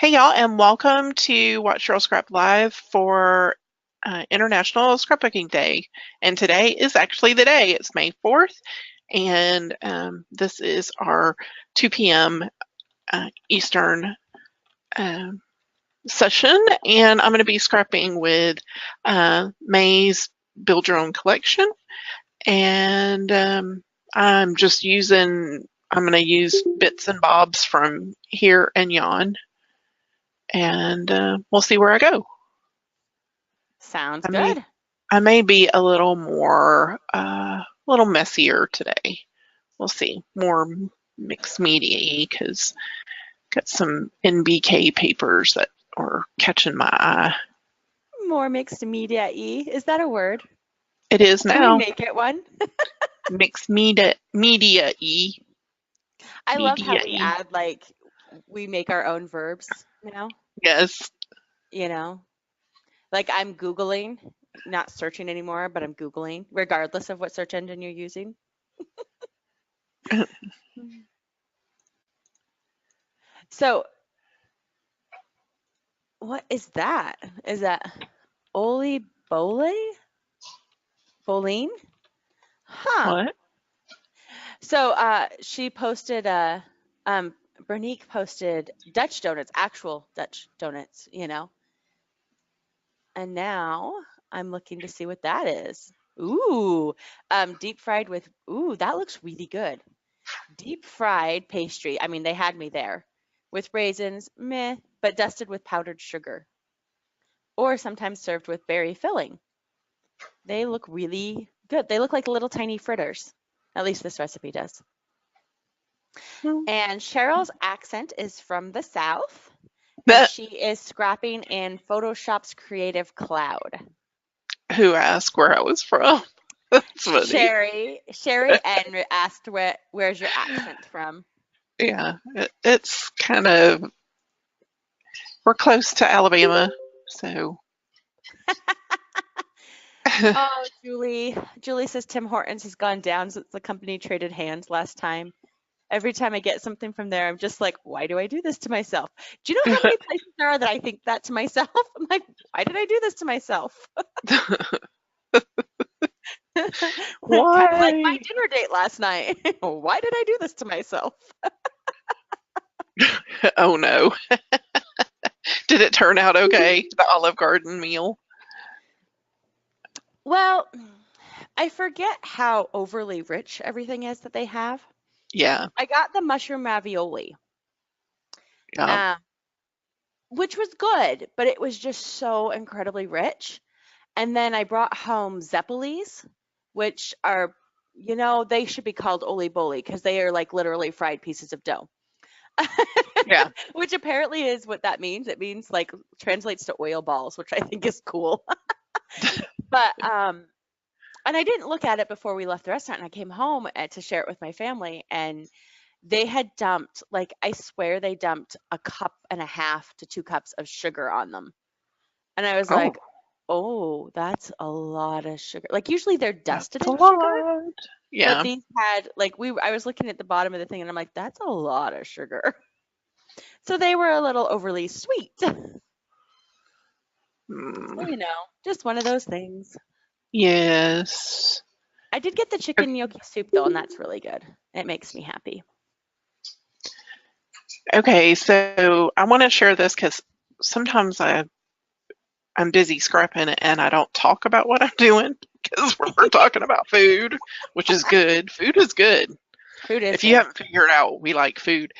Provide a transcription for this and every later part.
Hey y'all, and welcome to Watch Cheryl Scrap Live for International Scrapbooking Day. And today is actually the day. It's May 4th, and this is our 2 p.m. Eastern session. And I'm going to be scrapping with May's Build Your Own Collection. And I'm going to use bits and bobs from here and yon. And we'll see where I go. Sounds good. I may be a little more, a little messier today. We'll see. More mixed media-y because got some NBK papers that are catching my eye. More mixed media-y. Is that a word? It is now. Can we make it one? Mixed media-y. I love how we add, like, we make our own verbs now. Yes. You know, like I'm Googling, not searching anymore, but I'm Googling, regardless of what search engine you're using. So, what is that? Is that Oli Bole? Boline? Huh. What? So, she posted, Bernique posted Dutch donuts, actual Dutch donuts, you know. And now I'm looking to see what that is. Ooh, deep fried with, ooh, that looks really good. Deep fried pastry. I mean, they had me there. With raisins, meh, but dusted with powdered sugar. Or sometimes served with berry filling. They look really good. They look like little tiny fritters. At least this recipe does. And Cheryl's accent is from the South. And she is scrapping in Photoshop's Creative Cloud. Who asked where I was from? That's funny. Sherry and asked where's your accent from? Yeah, it's kind of, we're close to Alabama, so. Oh, Julie says Tim Hortons has gone down since the company traded hands last time. Every time I get something from there, I'm just like, why do I do this to myself? Do you know how many places there are that I think that to myself? I'm like, why did I do this to myself? Why? Kind of like my dinner date last night. Why did I do this to myself? Oh no. Did it turn out okay, the Olive Garden meal? Well, I forget how overly rich everything is that they have. Yeah. I got the mushroom ravioli. Yeah. Which was good, but it was just so incredibly rich. And then I brought home zeppelis, which are, you know, they should be called oli boli because they are like literally fried pieces of dough. Yeah. Which apparently is what that means. It means like translates to oil balls, which I think is cool. But and I didn't look at it before we left the restaurant, and I came home to share it with my family, and they had dumped, like, I swear they dumped 1.5 cups to 2 cups of sugar on them. And I was like, oh, that's a lot of sugar. Like, usually they're dusted in sugar. Yeah. But these had, like, I was looking at the bottom of the thing, and I'm like, that's a lot of sugar. So they were a little overly sweet. So, you know, just one of those things. Yes. I did get the chicken gnocchi soup, though, and that's really good. It makes me happy. Okay, so I want to share this because sometimes I'm busy scrapping and I don't talk about what I'm doing because we're talking about food, which is good. Food is good. Food is if you haven't figured out, we like food.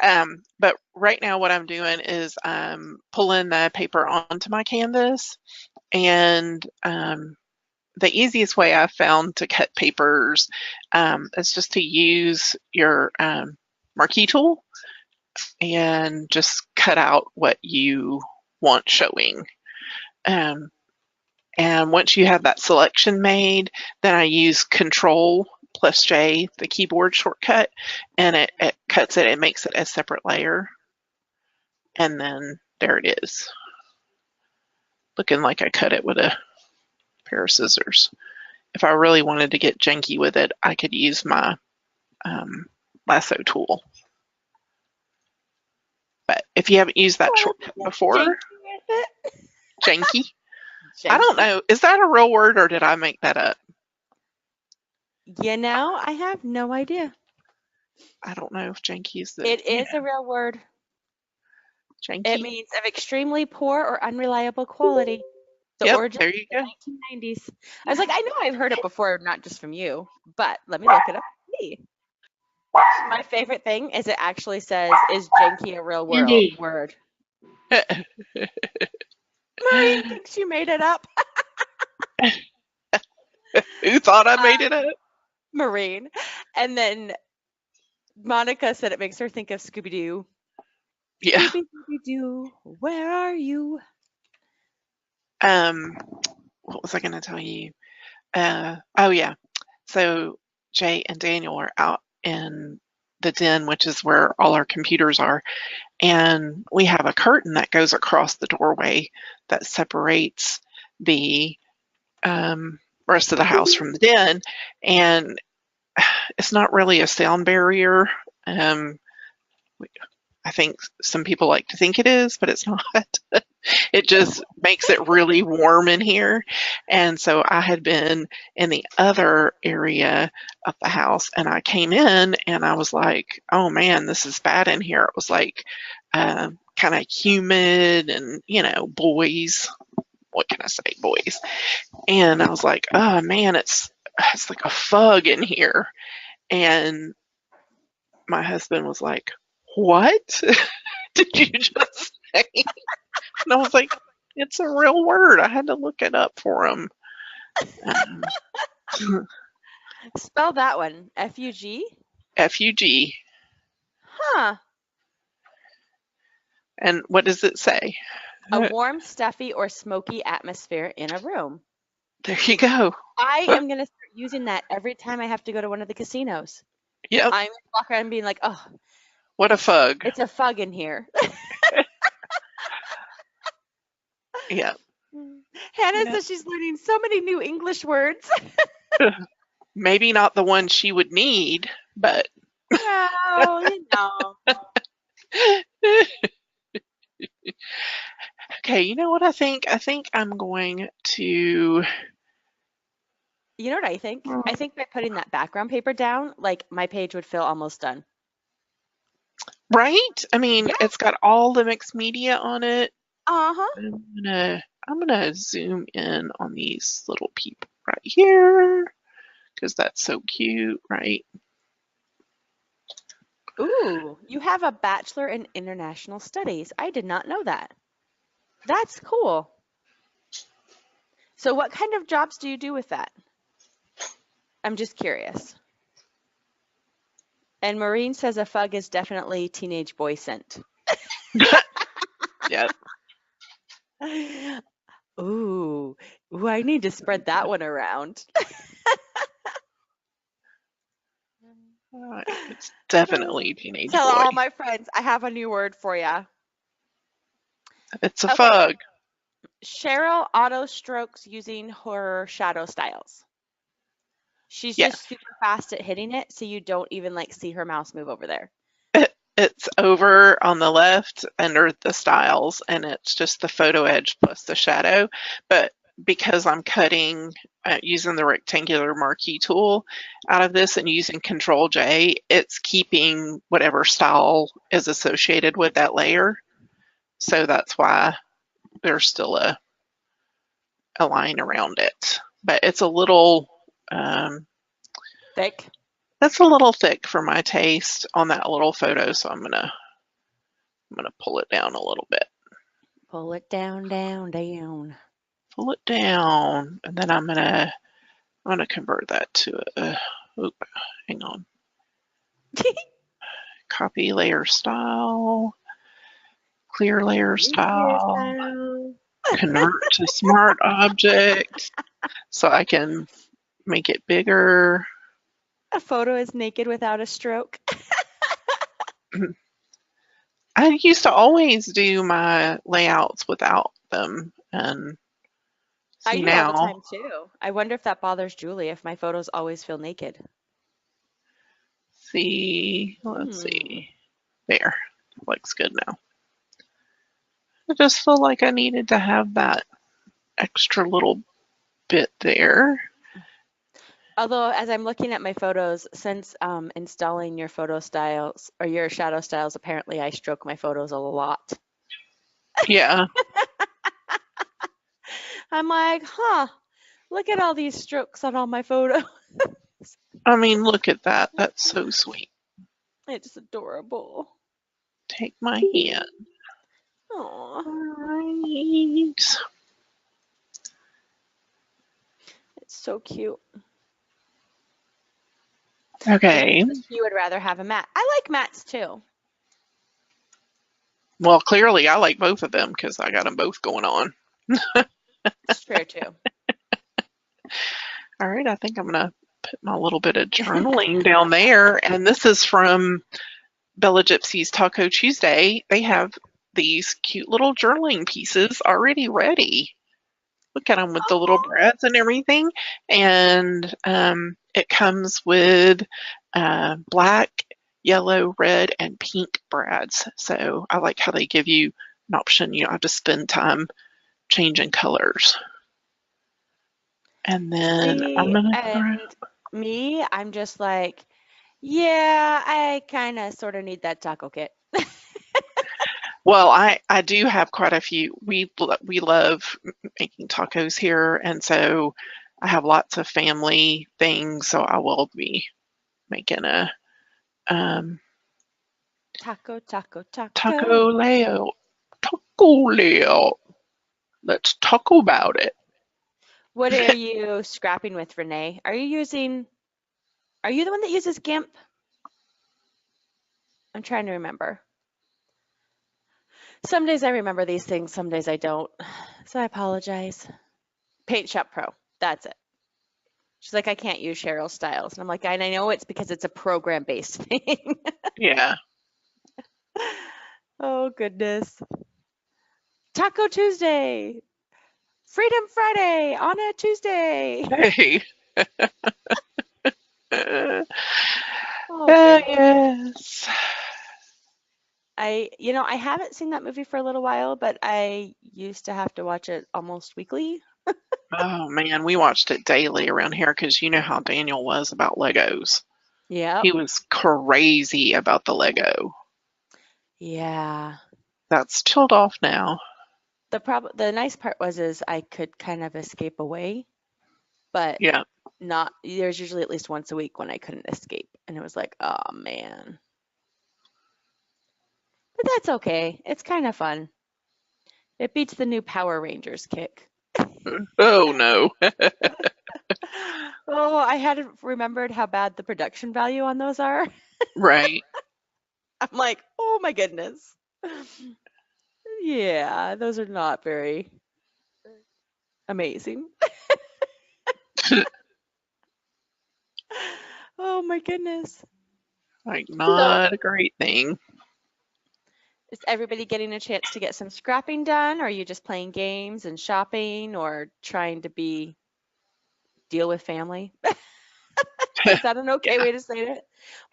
But right now what I'm doing is I'm pulling the paper onto my canvas, and the easiest way I've found to cut papers is just to use your marquee tool and just cut out what you want showing. And once you have that selection made, then I use Control+J, the keyboard shortcut, and it cuts it and makes it a separate layer. And then there it is. Looking like I cut it with a pair of scissors. If I really wanted to get janky with it, I could use my lasso tool. But if you haven't used that Or shortcut get before, janky with it. janky. I don't Janky. know. Is that a real word or did I make that up? You know, I have no idea. I don't know if janky is the It is a real word. It janky. means of extremely poor or unreliable quality. The Yep, origin there of you the go. 1990s. I was like, I know I've heard it before, not just from you, but let me look it up. See. My favorite thing is it actually says, "Is janky a real word?" Maureen thinks you made it up. Who thought I made it up? Maureen. And then Monica said it makes her think of Scooby-Doo. Yeah. Scooby-Doo, where are you? What was I going to tell you? Oh yeah. So Jay and Daniel are out in the den, which is where all our computers are, and we have a curtain that goes across the doorway that separates the rest of the house from the den, and it's not really a sound barrier. I think some people like to think it is, but it's not. It just makes it really warm in here. And so I had been in the other area of the house and I came in and I was like, oh man, this is bad in here. It was like kind of humid and, you know, boys. What can I say, boys? And I was like, oh man, it's like a fug in here. And my husband was like, what did you just say? And I was like, it's a real word. I had to look it up for him. Spell that one. F-U-G? F-U-G. Huh. And what does it say? A warm, stuffy, or smoky atmosphere in a room. There you go. I am going to start using that every time I have to go to one of the casinos. Yep. I'm going to walk around being like, oh, What a fug. it's a fug in here. Yeah. Hannah says she's learning so many new English words. Maybe not the one she would need, but. Well, you know. Okay, you know what I think? I think I'm going to. You know what I think? I think by putting that background paper down, like my page would feel almost done. Right? I mean, Yeah. it's got all the mixed media on it. Uh-huh. I'm gonna zoom in on these little people right here because that's so cute, right? Ooh, you have a bachelor in international studies. I did not know that. That's cool. So what kind of jobs do you do with that? I'm just curious. And Maureen says a fug is definitely teenage boy scent. Yep. Ooh, I need to spread that one around. It's definitely teenage Tell boy. all my friends, I have a new word for you. It's a fug. Cheryl auto strokes using her shadow styles. She's just super fast at hitting it, so you don't even like see her mouse move over there. It's over on the left under the styles, and it's just the photo edge plus the shadow. But because I'm cutting using the rectangular marquee tool out of this and using Control J, it's keeping whatever style is associated with that layer. So that's why there's still a line around it. But it's a little thick. That's a little thick for my taste on that little photo, so I'm gonna pull it down a little bit. Pull it down, down, down. Pull it down, and then I'm gonna convert that to a. Hang on. Copy layer style. Clear layer style. Convert to smart object, so I can make it bigger. A photo is naked without a stroke. I used to always do my layouts without them, and I do now all the time too. I wonder if that bothers Julie if my photos always feel naked. let's see. There, looks good now. I just feel like I needed to have that extra little bit there. Although, as I'm looking at my photos, since installing your photo styles or your shadow styles, apparently I stroke my photos a lot. Yeah. I'm like, huh, look at all these strokes on all my photos. I mean, look at that. That's so sweet. It's adorable. Take my hand. Aw, Right. it's so cute. Okay. You would rather have a mat. I like mats too. Well, clearly I like both of them because I got them both going on. It's true too. All right, I think I'm gonna put my little bit of journaling down there. And this is from Bella Gypsy's Taco Tuesday. They have these cute little journaling pieces already ready. Look at them with the little brads and everything. And it comes with black, yellow, red, and pink brads. So I like how they give you an option. You don't have to spend time changing colors. And then I'm gonna I'm just like, yeah, I kind of sort of need that taco kit. well, I do have quite a few. We love making tacos here, and so I have lots of family things. So I will be making a Taco. taco layout. Taco layout. Let's talk about it. What are you scrapping with, Renee? Are you the one that uses GIMP? I'm trying to remember. Some days I remember these things, some days I don't. So I apologize. Paint Shop Pro. That's it. She's like, I can't use Cheryl styles. And I'm like, I know it's because it's a program-based thing. Yeah. Oh, goodness. Taco Tuesday. Freedom Friday on a Tuesday. Hey. Oh, goodness. Yes. I haven't seen that movie for a little while, but I used to have to watch it almost weekly. Oh man, we watched it daily around here because you know how Daniel was about Legos. Yep. He was crazy about the Lego. Yeah. That's chilled off now. The nice part is I could kind of escape away, but Yeah. there's usually at least once a week when I couldn't escape. And it was like, oh man. But that's okay. It's kind of fun. It beats the new Power Rangers kick. Oh no. Oh, I hadn't remembered how bad the production value on those are. Right. I'm like, oh my goodness. Yeah, those are not very amazing. Oh my goodness. Like So, not a great thing. is everybody getting a chance to get some scrapping done? Or are you just playing games and shopping or trying to deal with family? Is that an okay way to say it?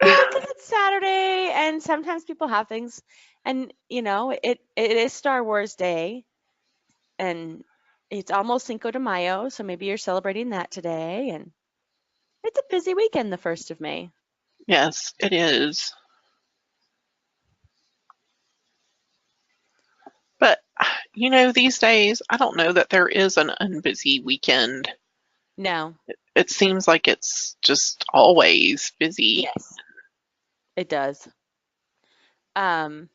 Well, because it's Saturday and sometimes people have things and it is Star Wars Day and it's almost Cinco de Mayo, so maybe you're celebrating that today and it's a busy weekend the 1st of May. Yes, it is. But these days I don't know that there is an unbusy weekend. No. It seems like it's just always busy. Yes, it does. Um,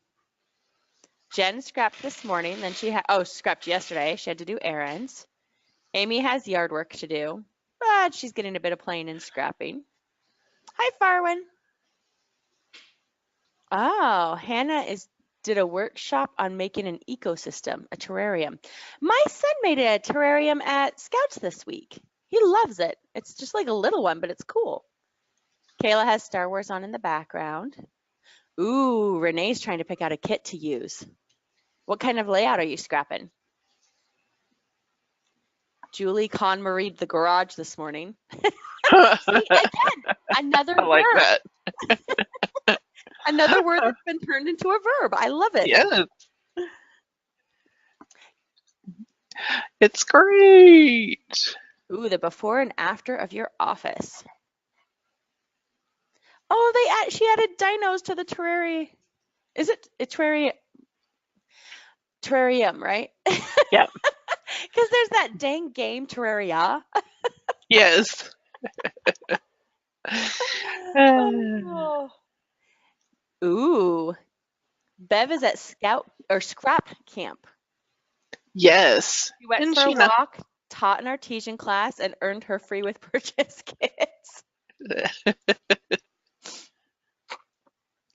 Jen scrapped this morning, then scrapped yesterday. She had to do errands. Amy has yard work to do, but she's getting a bit of playing and scrapping. Hi, Farwin. Oh, Hannah did a workshop on making an ecosystem, a terrarium. My son made a terrarium at Scouts this week. He loves it. It's just like a little one, but it's cool. Kayla has Star Wars on in the background. Ooh, Renee's trying to pick out a kit to use. What kind of layout are you scrapping? Julie KonMari'd the garage this morning. See, again, another I like verb. that. Another word that's been turned into a verb. I love it. Yes. It's great. Ooh, the before and after of your office. Oh, she added dinos to the terrarium. Is it a terrarium, right? Yeah. Because there's that dang game Terraria. Yes. Oh. Ooh, Bev is at scrap camp. Yes. She went And for a she not. walk, taught an artesian class, and earned her free with purchase kits.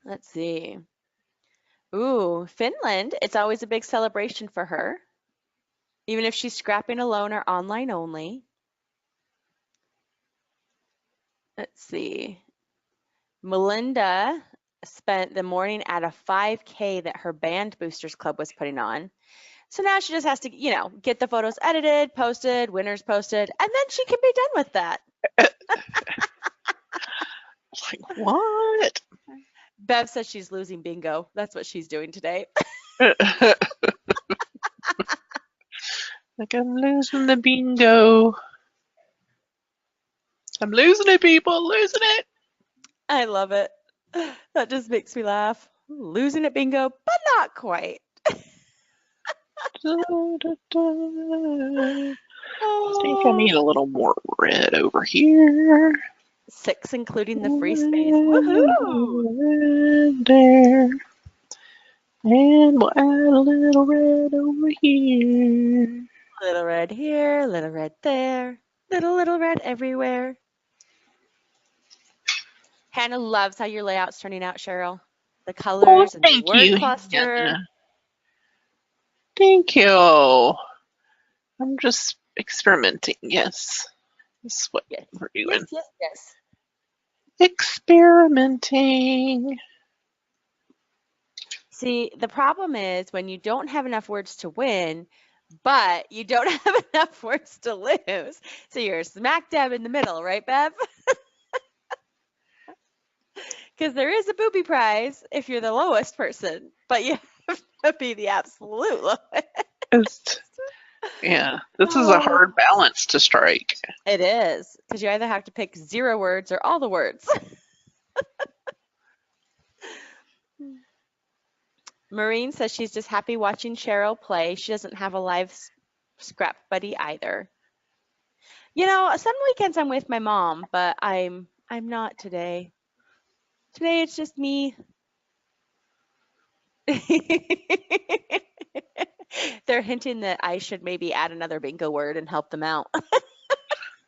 Let's see. Ooh, Finland. It's always a big celebration for her, even if she's scrapping alone or online only. Let's see. Melinda spent the morning at a 5K that her band boosters club was putting on. So now she just has to, get the photos edited, posted, winners posted, and then she can be done with that. Like, what? Bev says she's losing bingo. That's what she's doing today. Like, I'm losing the bingo. I'm losing it, people. Losing it. I love it. That just makes me laugh. Losing at bingo, but not quite. I think I Oh, need a little more red over here. 6, including the free space. Woohoo! There. And we'll add a little red over here. Little red here, little red there, little red everywhere. Hannah loves how your layout's turning out, Cheryl. The colors and the Thank word you, cluster. Hannah. Thank you. I'm just experimenting. Yes. That's what Yes, we're doing. yes. Experimenting. See, the problem is when you don't have enough words to win, but you don't have enough words to lose. So you're smack dab in the middle, right, Bev? Because there is a booby prize if you're the lowest person, but you have to be the absolute lowest. Yeah, this is a hard balance to strike. It is, because you either have to pick 0 words or all the words. Maureen says she's just happy watching Cheryl play. She doesn't have a live scrap buddy either. Some weekends I'm with my mom, but I'm not today. Today it's just me. They're hinting that I should maybe add another bingo word and help them out.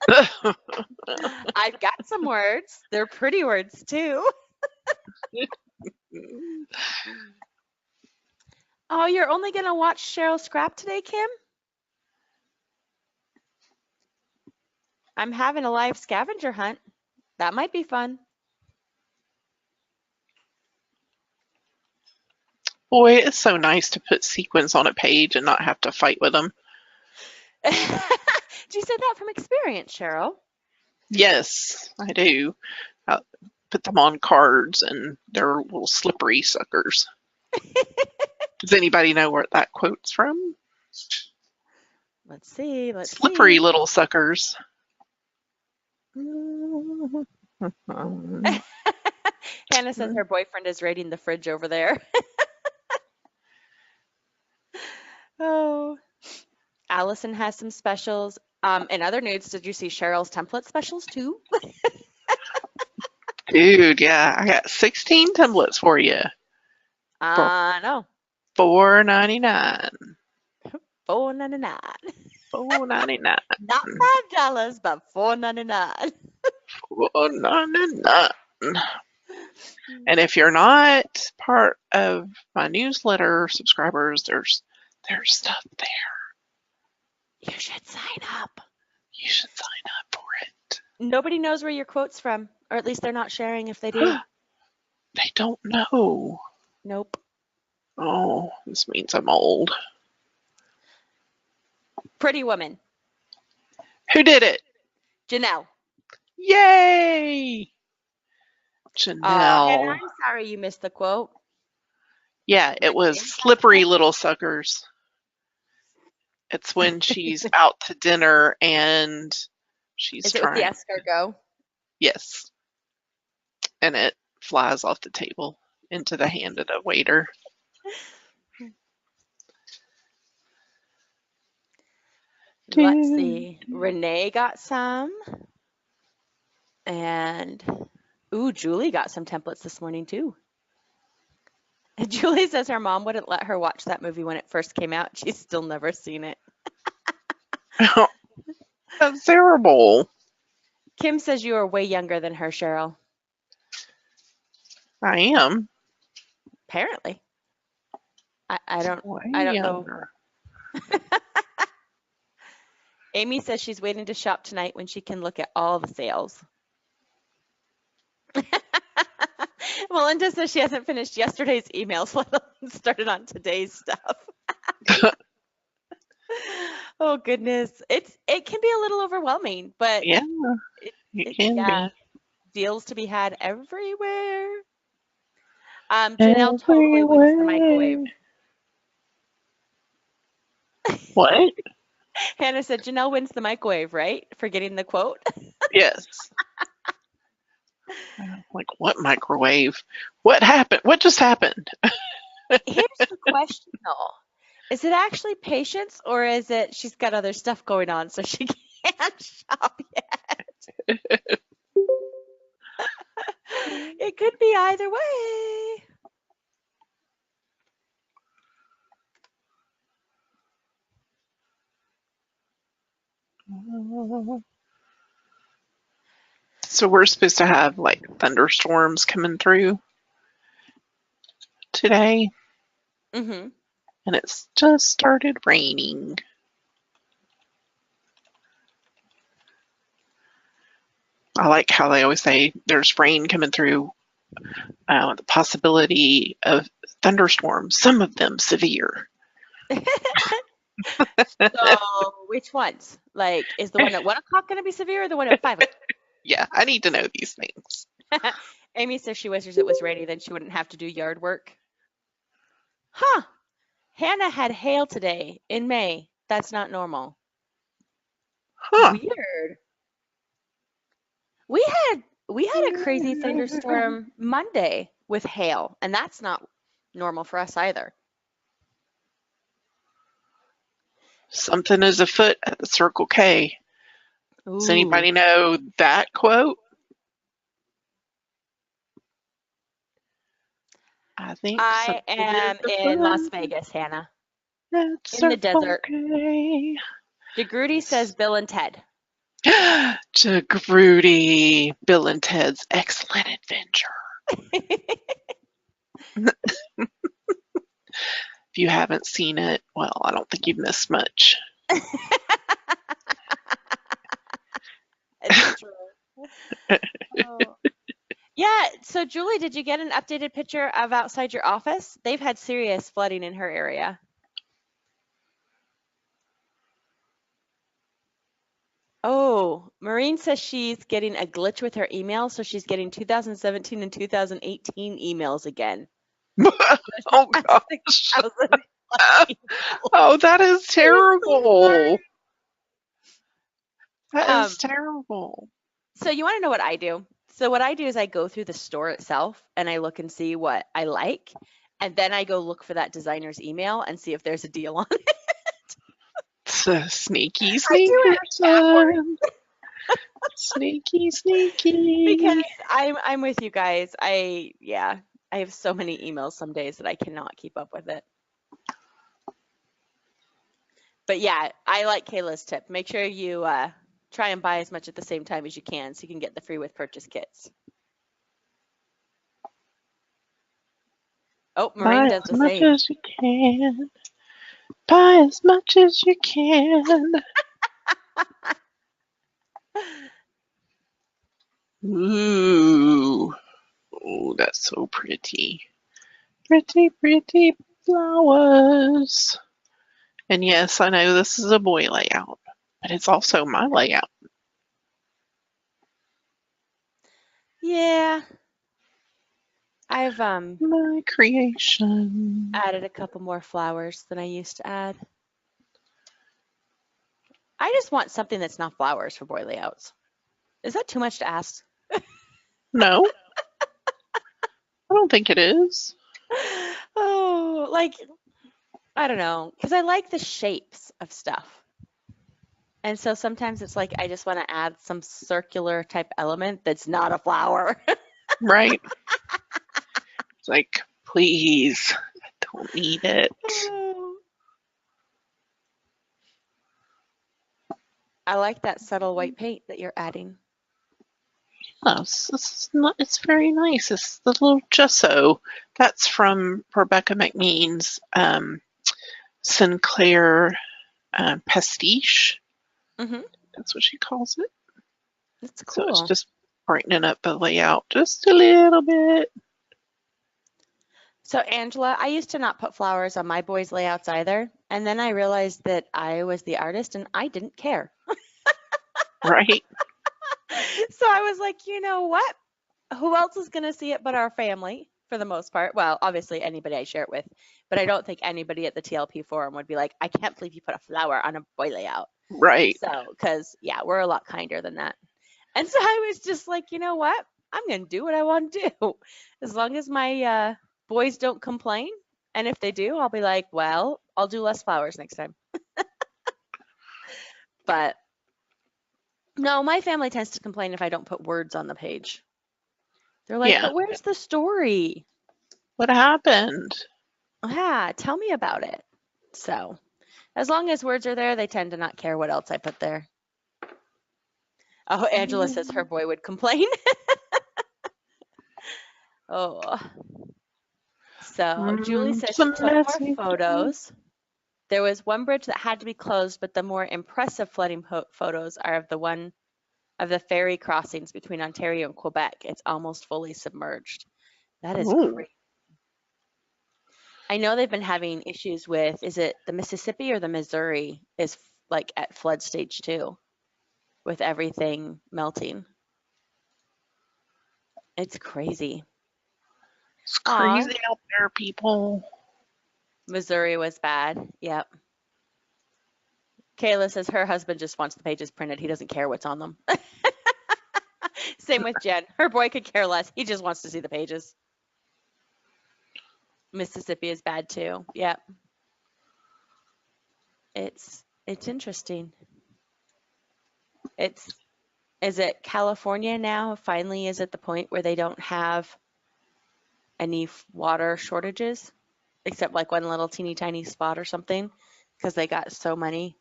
I've got some words. They're pretty words too. Oh, you're only going to watch Cheryl scrap today, Kim? I'm having a live scavenger hunt. That might be fun. Boy, it's so nice to put sequins on a page and not have to fight with them. Do you say that from experience, Cheryl? Yes, I do. I put them on cards and they're little slippery suckers. Does anybody know where that quote's from? Let's see. Slippery little suckers. Hannah says her boyfriend is raiding the fridge over there. Oh, Allison has some specials. In other nudes, did you see Cheryl's template specials too? Dude, yeah, I got 16 templates for you. No. $4.99. $4.99. $4.99. Not $5, but $4.99. $4.99. And if you're not part of my newsletter subscribers, there's stuff there. You should sign up. You should sign up for it. Nobody knows where your quote's from, or at least they're not sharing if they do. They don't know. Nope. Oh, this means I'm old. Pretty Woman. Who did it? Janelle. Yay! Janelle. And I'm sorry you missed the quote. Yeah, it was slippery little suckers. It's when she's out to dinner and she's Is it with the trying. escargot? Yes. And it flies off the table into the hand of the waiter. Let's see. Renee got some. And, ooh, Julie got some templates this morning too. And Julie says her mom wouldn't let her watch that movie when it first came out. She's still never seen it. That's terrible. Kim says you are way younger than her, Cheryl. I am. Apparently. I don't Younger. know. Amy says she's waiting to shop tonight when she can look at all the sales. Melinda says she hasn't finished yesterday's emails, let alone started on today's stuff. Oh goodness, it can be a little overwhelming, but yeah, it can be. Deals to be had everywhere. Janelle totally wins the microwave. What? Hannah said Janelle wins the microwave, right? For getting the quote. Yes. Like, what microwave? What happened? What just happened? Here's the question though. Is it actually patience or is it she's got other stuff going on so she can't shop yet? It could be either way. So we're supposed to have like thunderstorms coming through today. Mm-hmm. And it's just started raining. I like how they always say there's rain coming through, the possibility of thunderstorms, some of them severe. So which ones? Like, is the one at 1 o'clock going to be severe or the one at 5 o'clock? Yeah, I need to know these things. Amy says she wishes it was rainy, then she wouldn't have to do yard work. Huh. Hannah had hail today in May. That's not normal. Huh. Weird. We had a crazy thunderstorm Monday with hail, and that's not normal for us either. Something is afoot at the Circle K. Ooh. Does anybody know that quote? I think I am in Las Vegas, Hannah. In the desert. DeGrudy says Bill and Ted. DeGrudy, Bill and Ted's Excellent Adventure. If you haven't seen it, well, I don't think you've missed much. It's true. Oh. Yeah, so Julie, did you get an updated picture of outside your office? They've had serious flooding in her area. Oh, Maureen says she's getting a glitch with her email, so she's getting 2017 and 2018 emails again. Oh, gosh. Oh, that is terrible. That is terrible. So you want to know what I do? So what I do is I go through the store itself and I look and see what I like, and then I go look for that designer's email and see if there's a deal on it. Sneaky, sneaky, sneaky. Because I'm with you guys. I have so many emails some days that I cannot keep up with it. But yeah, I like Kayla's tip. Make sure you try and buy as much at the same time as you can so you can get the free with purchase kits. Oh, Maureen does the same. Buy as much as you can. Buy as much as you can. Ooh. Oh, that's so pretty. Pretty, pretty flowers. And yes, I know this is a boy layout, but it's also my layout. Yeah. I've my creation. Added a couple more flowers than I used to add. I just want something that's not flowers for boy layouts. Is that too much to ask? No, I don't think it is. Oh, like, I don't know, because I like the shapes of stuff. And so sometimes it's like I just want to add some circular type element that's not a flower. Right? It's like, please, I don't need it. I like that subtle white paint that you're adding. Yes, it's very nice. It's the little gesso. That's from Rebecca McMeen's Sinclair Pastiche. Mm-hmm. That's what she calls it. That's So cool. it's just brightening up the layout just a little bit. So Angela, I used to not put flowers on my boys' layouts either. And then I realized that I was the artist and I didn't care. Right? So I was like, you know what? Who else is going to see it but our family for the most part? Well, obviously anybody I share it with, but I don't think anybody at the TLP forum would be like, I can't believe you put a flower on a boy layout. Right. So, because yeah, we're a lot kinder than that. And so I was just like, you know what? I'm going to do what I want to do. As long as my boys don't complain. And if they do, I'll be like, well, I'll do less flowers next time. But no, my family tends to complain if I don't put words on the page. They're like, Yeah. but where's the story? What happened? Yeah, tell me about it. So as long as words are there, they tend to not care what else I put there. Oh, Angela says her boy would complain. Oh. So Julie says she took more photos. There was one bridge that had to be closed, but the more impressive flooding photos are of the ferry crossings between Ontario and Quebec. It's almost fully submerged. That is great. I know they've been having issues with, is it the Mississippi or the Missouri is like at flood stage 2 with everything melting. It's crazy. It's crazy out there, people. Missouri was bad. Yep. Kayla says her husband just wants the pages printed. He doesn't care what's on them. Same with Jen. Her boy could care less. He just wants to see the pages. Mississippi is bad too. Yep. It's interesting. Is it California now? Finally, is at the point where they don't have any water shortages, except like one little teeny tiny spot or something, because they got so much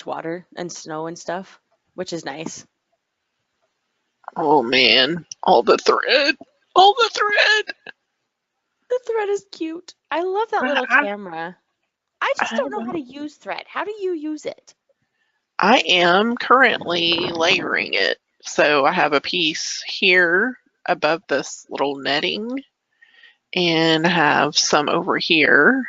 water and snow and stuff, which is nice. Oh man, all the thread. The thread is cute. I love that little camera. I just don't know how to use thread. How do you use it? I am currently layering it. So I have a piece here above this little netting and have some over here.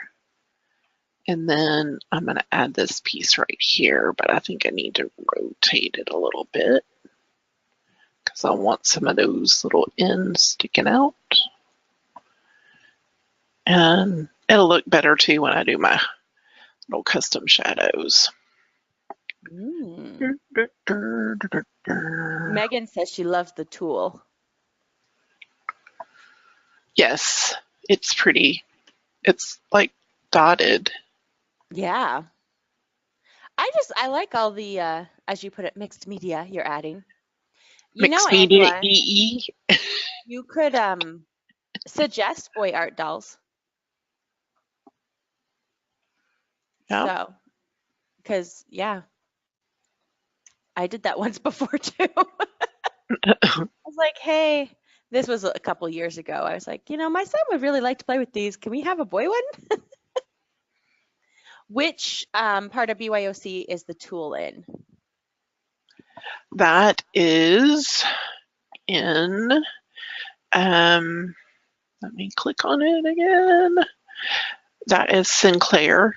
And then I'm going to add this piece right here, but I think I need to rotate it a little bit because I want some of those little ends sticking out. And it'll look better too when I do my little custom shadows. Megan says she loves the tulle. Yes, it's pretty. It's like dotted. Yeah. I like all the, as you put it, mixed media you're adding. Mixed media, Angela, you could suggest boy art dolls. Yeah. So, because, yeah, I did that once before too. I was like, hey, this was a couple years ago. I was like, my son would really like to play with these. Can we have a boy one? Which part of BYOC is the tulle in? That is in, let me click on it again. That is Sinclair,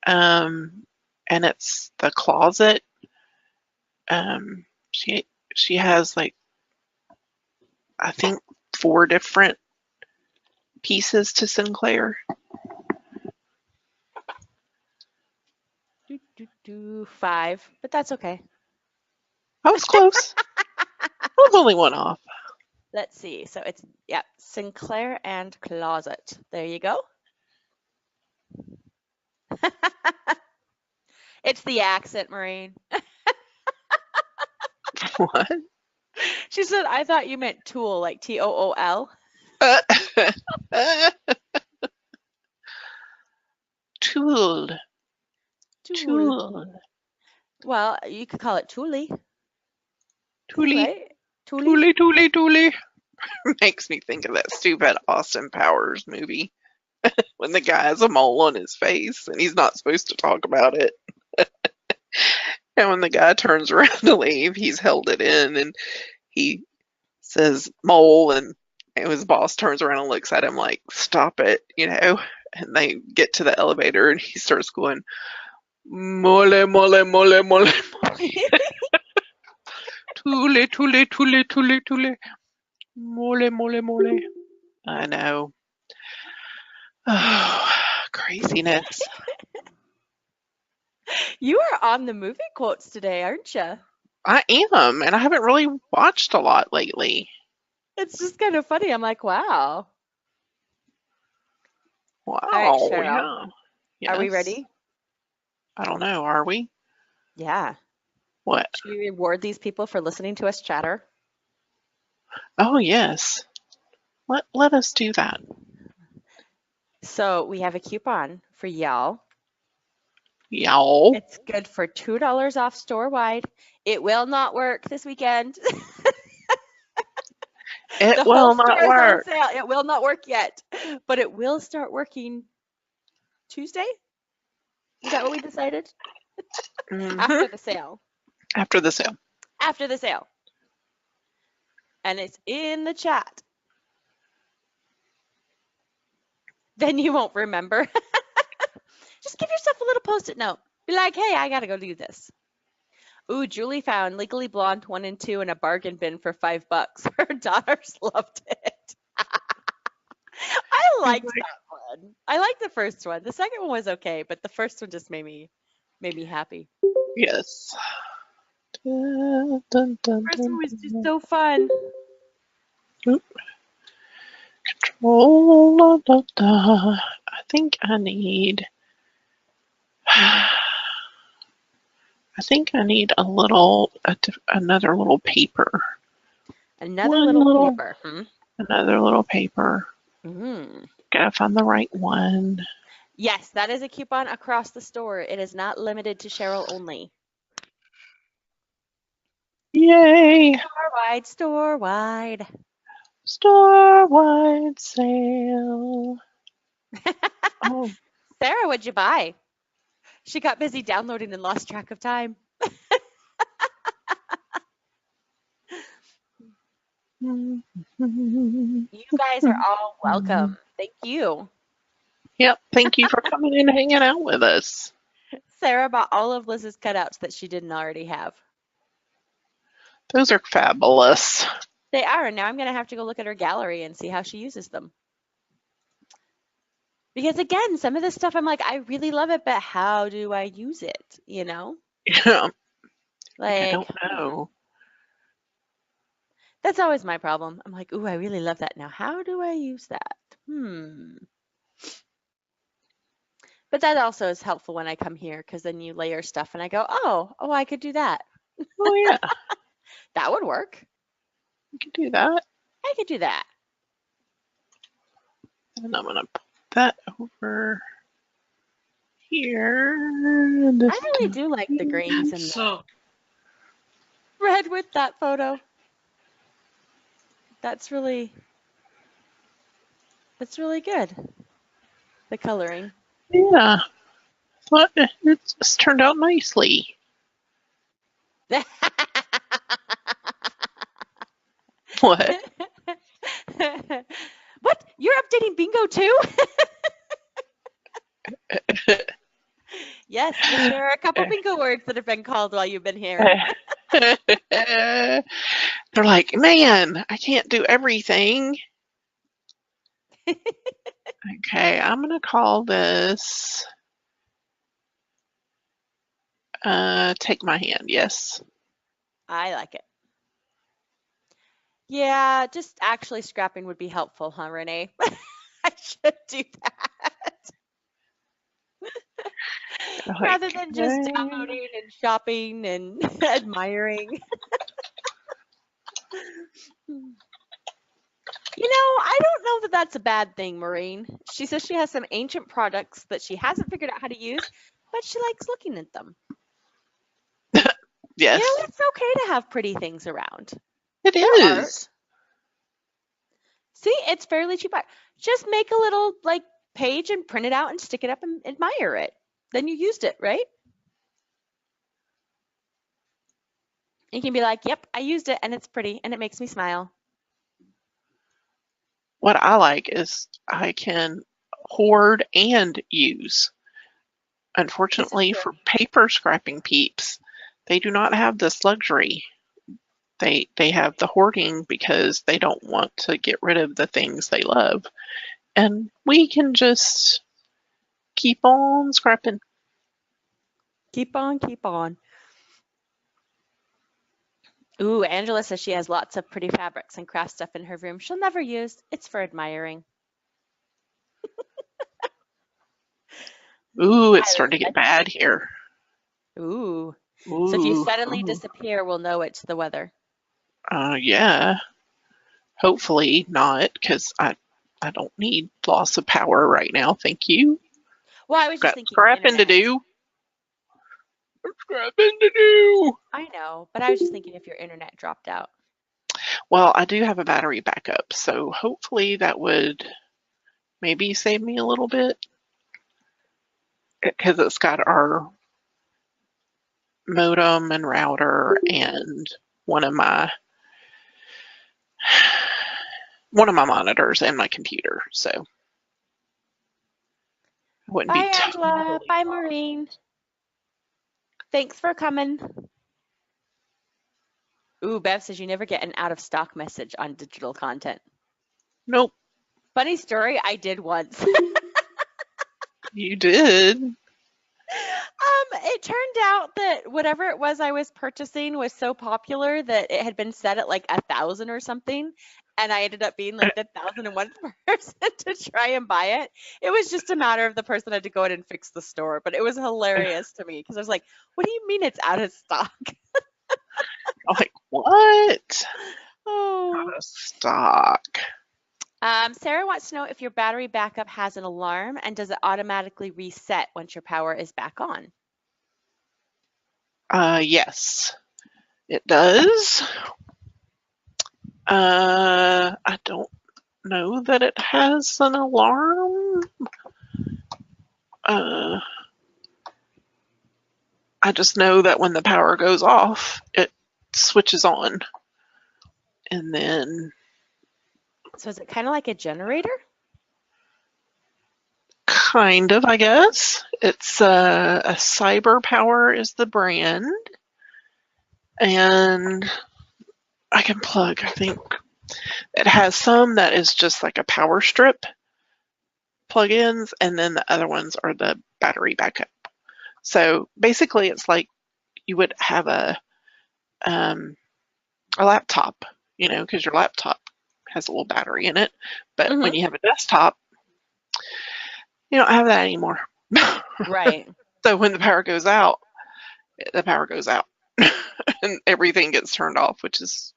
and it's the closet. She has like, I think 4 different pieces to Sinclair. Ooh, 5, but that's okay. I was close. I was only one off. Let's see. So it's, yeah, Sinclair and Closet. There you go. It's the accent, Maureen. What? She said, I thought you meant tool, like Tool. Tool. Tool. Tool. Well, you could call it Toolie. Toolie. Right? Toolie. Toolie, Toolie, Toolie. Makes me think of that stupid Austin Powers movie when the guy has a mole on his face and he's not supposed to talk about it. And when the guy turns around to leave, he's held it in and he says mole, and his boss turns around and looks at him like, stop it, you know. And they get to the elevator and he starts going, mole, mole, mole, mole, mole. Tule, tule, tule, tule, tule. Mole, mole, mole. I know. Oh, craziness. You are on the movie quotes today, aren't you? I am, and I haven't really watched a lot lately. It's just kind of funny. I'm like, wow. Wow, All right, Cheryl. yeah. Are we Yes. ready? I don't know, are we? Yeah. What? Should we reward these people for listening to us chatter? Oh, yes. Let us do that. So we have a coupon for y'all. Y'all. It's good for $2 off store-wide. It will not work this weekend. It The will whole not store is on work. sale. It will not work yet, but it will start working Tuesday. Is that what we decided? Mhm. After the sale. After the sale. After the sale. And it's in the chat. Then you won't remember. Just give yourself a little post-it note. Be like, hey, I gotta go do this. Ooh, Julie found Legally Blonde 1 and 2 in a bargain bin for $5. Her daughters loved it. I liked that one. I liked the first one. The second one was okay, but the first one just made me happy. Yes. Dun, dun, dun, The first dun, one was just dun. so fun. Oop. Control. Da, da, da. I think I need. I think I need another little paper. Another One little paper. Another little paper. Gotta find the right one. Yes, that is a coupon across the store. It is not limited to Cheryl only. Yay! Store-wide, store-wide. Store-wide sale. Oh, Sarah, what'd you buy? She got busy downloading and lost track of time. You guys are all welcome. Thank you. Yep, thank you for coming in and hanging out with us. Sarah bought all of Liz's cutouts that she didn't already have. Those are fabulous. They are, and now I'm going to have to go look at her gallery and see how she uses them. Because again, some of this stuff I'm like, I really love it, but how do I use it? You know? Yeah. Like, I don't know. That's always my problem. I'm like, ooh, I really love that. Now, how do I use that? But that also is helpful when I come here because then you layer stuff and I go, oh, I could do that. Oh, yeah. That would work. You can do that. I could do that. And I'm going to put that over here. I really do like the greens and the red with that photo. That's really good. The coloring. Yeah. But it's turned out nicely. What? What? You're updating bingo too? Yes, there are a couple bingo words that have been called while you've been here. They're like, man, I can't do everything. Okay, I'm going to call this Take my hand, yes. I like it. Yeah, just actually scrapping would be helpful, huh, Renee? I should do that. Like, Rather than just downloading and shopping and admiring. I don't know that that's a bad thing, Maureen. She says she has some ancient products that she hasn't figured out how to use, but she likes looking at them. yes, It's okay to have pretty things around. it They're art. is. See, it's fairly cheap art. Just make a little page and print it out and stick it up and admire it. Then you used it, right? You can be like, yep, I used it and it's pretty and it makes me smile. What I like is I can hoard and use. Unfortunately for paper scrapping peeps, they do not have this luxury. They have the hoarding because they don't want to get rid of the things they love. And we can just keep on scrapping. Keep on, keep on. Ooh, Angela says she has lots of pretty fabrics and craft stuff in her room she'll never use. It's for admiring. Ooh, it's starting to get bad here. Ooh. Ooh. So if you suddenly disappear, we'll know it's the weather. Yeah. Hopefully not, because I don't need loss of power right now. Thank you. Well, I was just thinking scrapping to do. Scrapping to do. I know, but I was just thinking if your internet dropped out. Well, I do have a battery backup, so hopefully that would maybe save me a little bit, because it's got our modem and router and one of my monitors and my computer. So it wouldn't Bye, be Angela. totally Bye, lost. Maureen. Thanks for coming. Ooh, Bev says you never get an out of stock message on digital content. Nope. Funny story, I did once. You did. It turned out that whatever it was I was purchasing was so popular that it had been set at like 1,000 or something. And I ended up being like the 1,001st person to try and buy it. It was just a matter of the person had to go in and fix the store. But it was hilarious to me because I was like, what do you mean it's out of stock? I'm like, what? Oh. Out of stock. Sarah wants to know if your battery backup has an alarm and does it automatically reset once your power is back on? Yes, it does. I don't know that it has an alarm. I just know that when the power goes off, it switches on. And then... So is it kind of like a generator? Kind of, I guess. It's a Cyber Power is the brand. And I can plug, I think. It has some that is just like a power strip plugins, and then the other ones are the battery backup. So basically it's like you would have a laptop, because your laptop has a little battery in it. But when you have a desktop, you don't have that anymore. Right. So when the power goes out, the power goes out and everything gets turned off, which is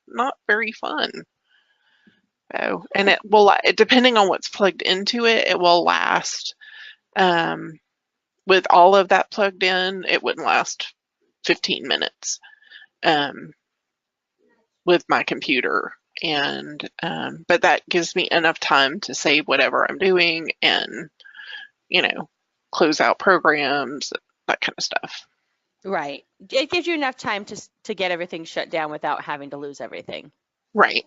not very fun. So, and it will, depending on what's plugged into it, it will last. With all of that plugged in, it wouldn't last 15 minutes with my computer. And but that gives me enough time to save whatever I'm doing and close out programs, that kind of stuff. Right. It gives you enough time to get everything shut down without having to lose everything. Right.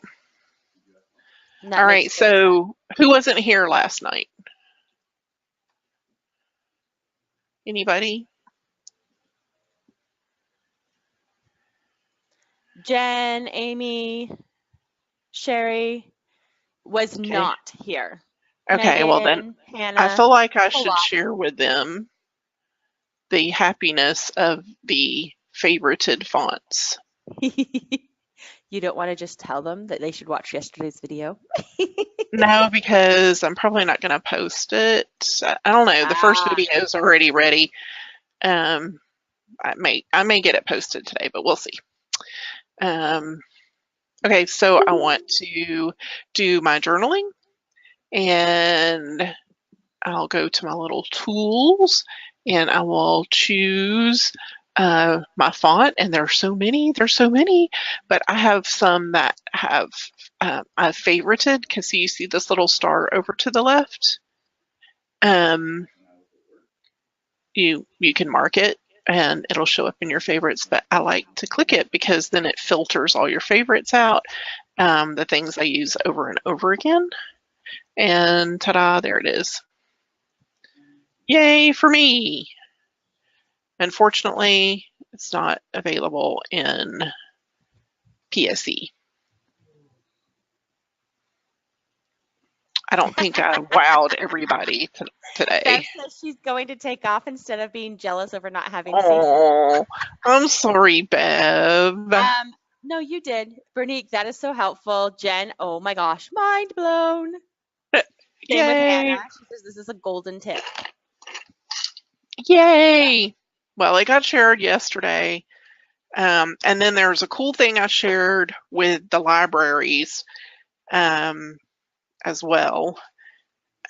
All right, so who wasn't here last night? Anybody? Jen, Amy, Sherry was not here. Okay, Megan, well then Hannah, I feel like I should share with them the happiness of the favorited fonts. You don't want to just tell them that they should watch yesterday's video? No, because I'm probably not going to post it. I don't know. The first video is already ready. I may get it posted today, but we'll see. Okay, so I want to do my journaling, and I'll go to my little tools, and I will choose my font, and there's so many, but I have some that have I've favorited, because you see this little star over to the left. You can mark it and it'll show up in your favorites, but I like to click it because then it filters all your favorites out, the things I use over and over again, and ta-da, there it is. Yay for me! Unfortunately, it's not available in PSE. I don't think I wowed everybody today. Bev says she's going to take off instead of being jealous over not having Oh, I'm sorry, Bev. No, you did. Bernique, that is so helpful. Jen, oh my gosh, mind blown. Same with Hannah. She says this is a golden tip. Yay! Well, it got shared yesterday. And then there's a cool thing I shared with the libraries as well.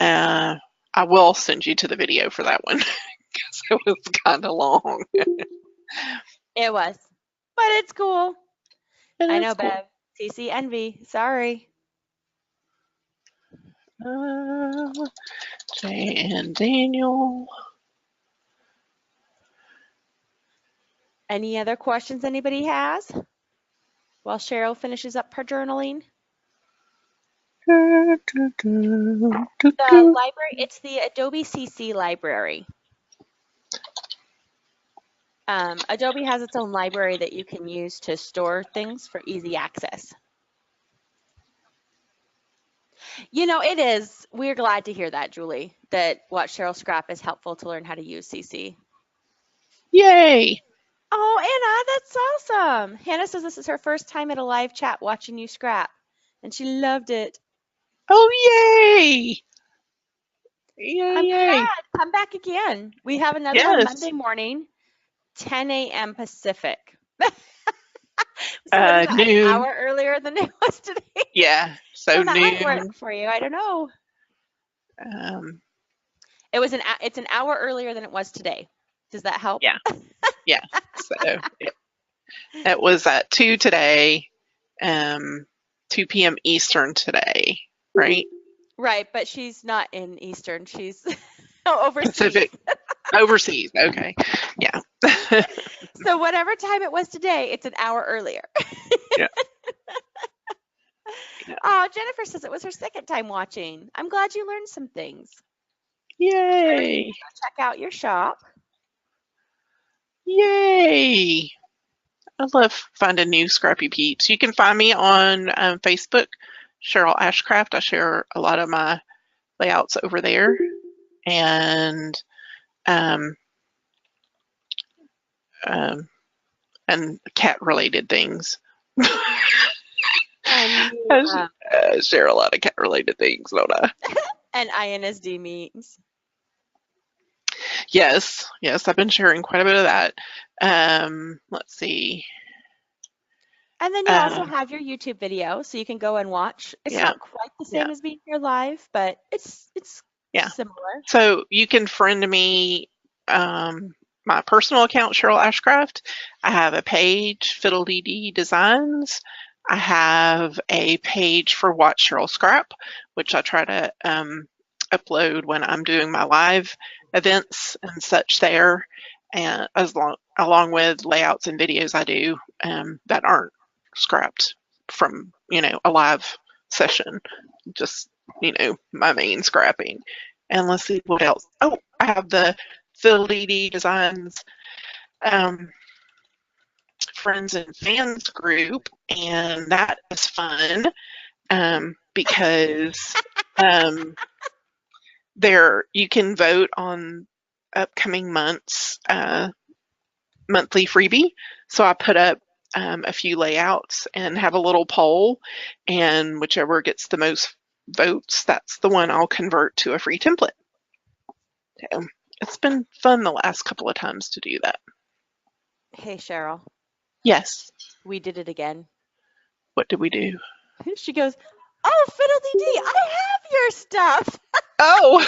I will send you to the video for that one because it was kind of long. It was, but it's cool. I know, cool. Bev. CC envy. Sorry. Jay and Daniel. Any other questions anybody has while Cheryl finishes up her journaling? The library, it's the Adobe CC library. Adobe has its own library that you can use to store things for easy access. You know, it is. We're glad to hear that, Julie, that Watch Cheryl Scrap is helpful to learn how to use CC. Yay! Oh, Anna, that's awesome. Hannah says this is her first time at a live chat watching you scrap, and she loved it. Oh, yay! I'm glad. Come back again. We have another one Monday morning, 10 a.m. Pacific. So what is that, noon. an hour earlier than it was today? Yeah, so that noon. might work for you. I don't know. It's an hour earlier than it was today. Does that help? Yeah. Yeah. So it was at 2 today, 2 p.m. Eastern today, right? Right, but she's not in Eastern. She's overseas. Pacific. Overseas. Okay. Yeah. So whatever time it was today, it's an hour earlier. Yeah. Oh, Jennifer says it was her second time watching. I'm glad you learned some things. Yay. Check out your shop. Yay. I love finding new scrappy peeps. You can find me on Facebook, Cheryl Ashcraft. I share a lot of my layouts over there, and cat related things. I share a lot of cat related things, don't I? And iNSD memes. Yes, I've been sharing quite a bit of that. Let's see. And then you also have your YouTube video, so you can go and watch. It's not quite the same as being here live, but it's similar. So you can friend me, my personal account, Cheryl Ashcraft. I have a page, Fiddle-dee-dee Designs. I have a page for Watch Cheryl Scrap, which I try to upload when I'm doing my live events and such there, and along with layouts and videos I do that aren't scrapped from a live session, just my main scrapping. And let's see what else. Oh, I have the Fiddle-dee-dee Designs friends and fans group, and that is fun because there you can vote on upcoming month's monthly freebie. So I put up a few layouts and have a little poll, and whichever gets the most votes, that's the one I'll convert to a free template. So it's been fun the last couple of times to do that. Hey, Cheryl, Yes. we did it again. What did we do? She goes, oh, Fiddle-dee-dee, I have your stuff. Oh!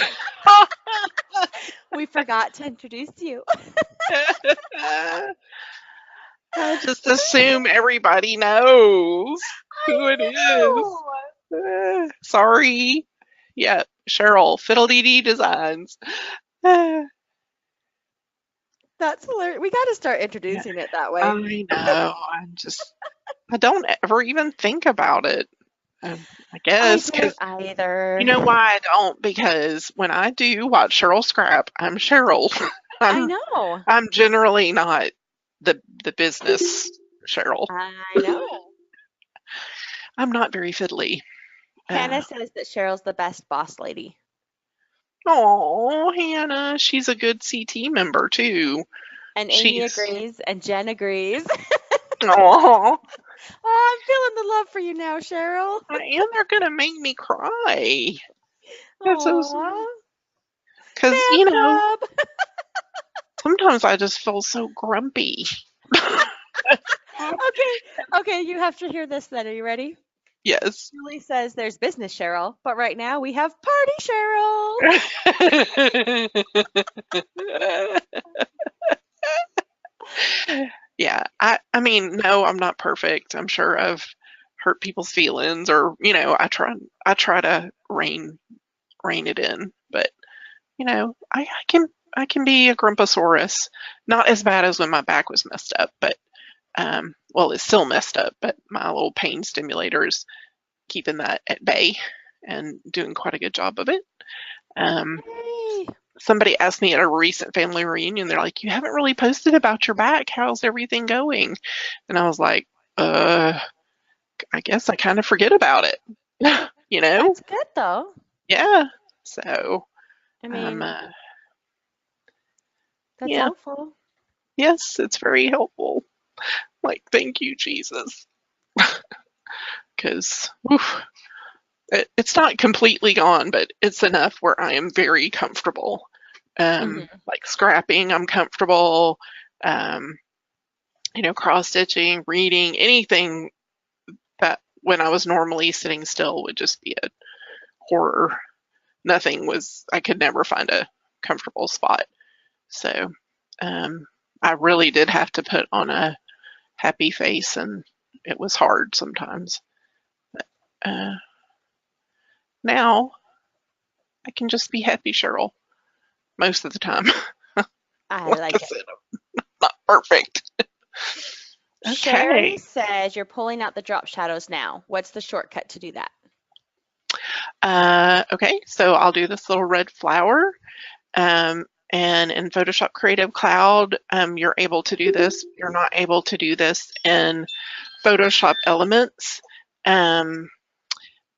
We forgot to introduce you. I just assume everybody knows who it is. Sorry. Yeah, Cheryl, Fiddle-dee-dee Designs. That's hilarious. We got to start introducing it that way. I know. I don't ever even think about it. I guess I don't either. you know why I don't? Because when I do watch Cheryl scrap, I'm Cheryl. I know. I'm generally not the business Cheryl. I know. I'm not very fiddly. Hannah says that Cheryl's the best boss lady. Oh, Hannah, she's a good CT member too. And Amy agrees, and Jen agrees. Oh, I'm feeling the love for you now, Cheryl. and they're gonna make me cry. That's so sad. Because you know, sometimes I just feel so grumpy. Okay, you have to hear this then. Are you ready? Yes. Julie says there's business, Cheryl, but right now we have party, Cheryl. Yeah, I mean, no, I'm not perfect. I'm sure I've hurt people's feelings, or you know, I try to rein it in, but you know, I can be a grumposaurus. Not as bad as when my back was messed up, but well, it's still messed up, but my little pain stimulator is keeping that at bay and doing quite a good job of it. Somebody asked me at a recent family reunion, they're like, you haven't really posted about your back. How's everything going? And I was like, I guess I kind of forget about it. You know? That's good though. Yeah. So, I mean, that's yeah. helpful. Yes, it's very helpful. Like, thank you, Jesus. Because it's not completely gone, but it's enough where I am very comfortable. Like scrapping, I'm comfortable. You know, cross stitching, reading, anything that when I was normally sitting still would just be a horror. I could never find a comfortable spot. So I really did have to put on a happy face, and it was hard sometimes. But now I can just be happy, Cheryl, most of the time. I like it. I'm not perfect. Okay. Sherry says you're pulling out the drop shadows now. What's the shortcut to do that? Okay, so I'll do this little red flower. And in Photoshop Creative Cloud, you're able to do this. You're not able to do this in Photoshop Elements.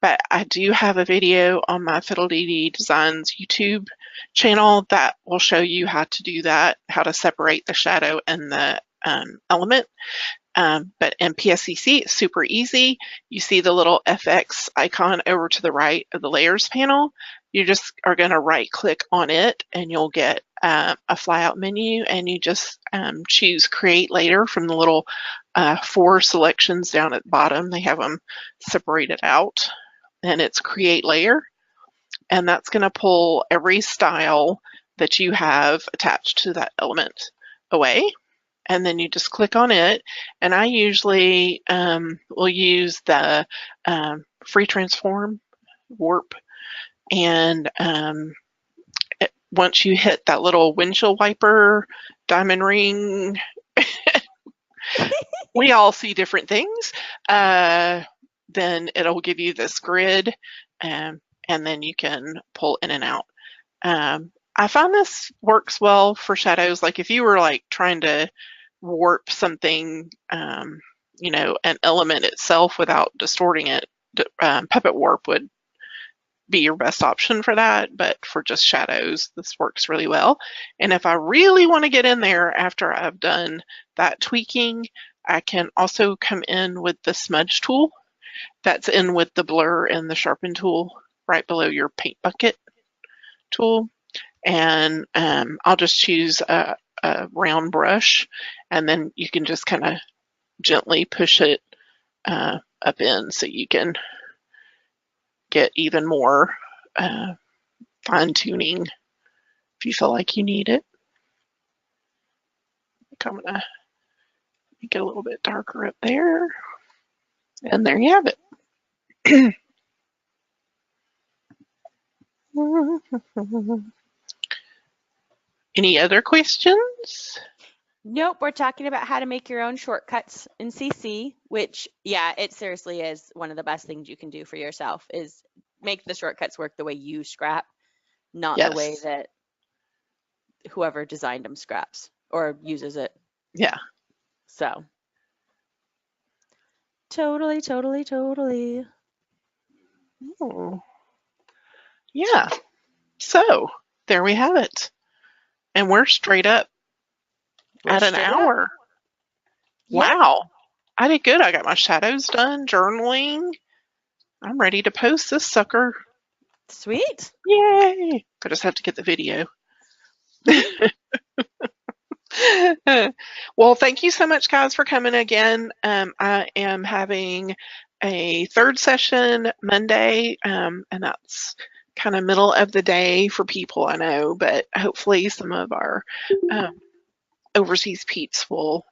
But I do have a video on my Fiddle-dee-dee Designs YouTube channel that will show you how to do that, how to separate the shadow and the element. But in PSCC, it's super easy. You see the little FX icon over to the right of the layers panel. You just are going to right click on it and you'll get a flyout menu, and you just choose create layer from the little 4 selections down at the bottom. They have them separated out, and it's create layer, and that's going to pull every style that you have attached to that element away. And then you just click on it, and I usually will use the free transform warp, and once you hit that little windshield wiper diamond ring, we all see different things, then it'll give you this grid, and then you can pull in and out. I find this works well for shadows. Like if you were like trying to warp something, you know, an element itself without distorting it, puppet warp would be your best option for that, but for just shadows, this works really well. And if I really want to get in there after I've done that tweaking, I can also come in with the smudge tool that's in with the blur and the sharpen tool right below your paint bucket tool. And I'll just choose a round brush, and then you can just kind of gently push it up in so you can get even more fine tuning if you feel like you need it. I'm gonna make it a little bit darker up there, and there you have it. Any other questions? Nope, we're talking about how to make your own shortcuts in CC, which, yeah, it seriously is one of the best things you can do for yourself, is make the shortcuts work the way you scrap, not the way Yes. that whoever designed them scraps or uses it. Yeah. So, totally, totally, totally. Oh. Yeah. So there we have it. And we're straight up at an hour. Yeah. Wow. I did good. I got my shadows done, journaling. I'm ready to post this sucker. Sweet. Yay. I just have to get the video. Well, thank you so much, guys, for coming again. I am having a third session Monday, and that's kind of middle of the day for people, I know, but hopefully some of our overseas peeps will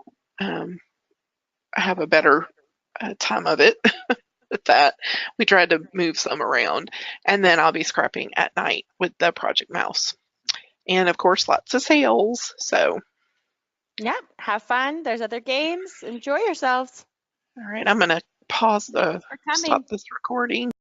have a better time of it. With that, we tried to move some around, and then I'll be scrapping at night with the Project Mouse, and of course lots of sales. So yeah, have fun. There's other games. Enjoy yourselves. all right, I'm gonna stop this recording.